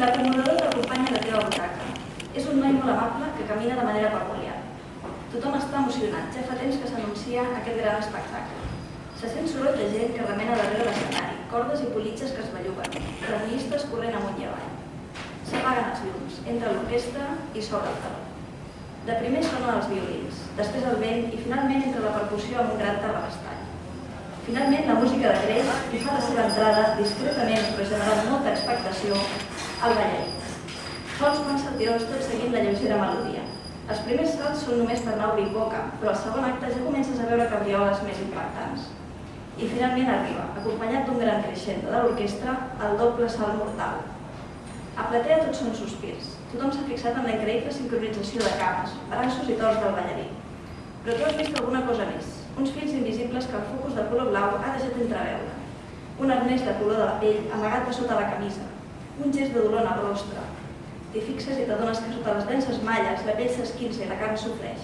L'acomodador t'acompanya a la teva butaca. És un noi molt amable que camina de manera peculiar. Tothom està emocionat, ja fa temps que s'anuncia aquest gran espectacle. Se sent soroll de gent que remena darrere l'escenari, cordes i politges que es belluguen, reunionistes corrent amunt i avall. S'apaguen els llums, entra l'orquestra i s'obre el teló. De primer sonen els violins, després el vent i finalment entra la percussió amb un gran terrabastall. Finalment la música de creix i fa la seva entrada discretament però generant molta expectació al ballarí. Fa uns quants saltirons tot seguint la lleugera melodia. Els primers salts són només per anar obrint boca, però al segon acte ja comences a veure cabrioles més impactants. I finalment arriba, acompanyat d'un gran crescendo de l'orquestra, el doble salt mortal. A platea tots són sospirs. Tothom s'ha fixat en la increïble sincronització de cames, braços i torns del ballarí. Però tu has vist alguna cosa més. Uns fils invisibles que el focus de color blau ha deixat entreveure. Un arnès de color de la pell amagat de sota la camisa. Un gest de dolor en el rostre. T'hi fixes i t'adones que sota les denses malles la pell s'esquinça i la carn sofreix.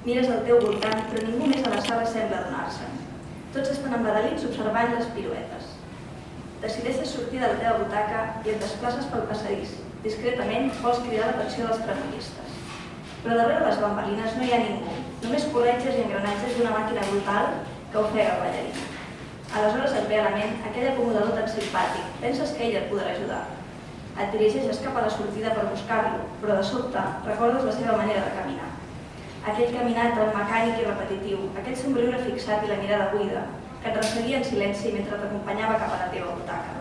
Mires al teu voltant, però ningú més a la sala sembla adonar-se'n. Tots estan embadalits observant les piruetes. Decideixes sortir de la teva butaca i et desplaces pel passadís. Discretament vols cridar l'atenció dels trapellistes. Però darrere les bambalines no hi ha ningú, només corretges i engranatges d'una màquina brutal que ofega el ballarí. Aleshores et ve a la ment aquell acomodador tan simpàtic. Penses que ell et podrà ajudar. Et dirigeixes cap a la sortida per buscar-lo, però de sobte recordes la seva manera de caminar. Aquell caminar tan mecànic i repetitiu, aquest somriure fixat i la mirada buida, que et resseguia en silenci mentre t'acompanyava cap a la teva butaca.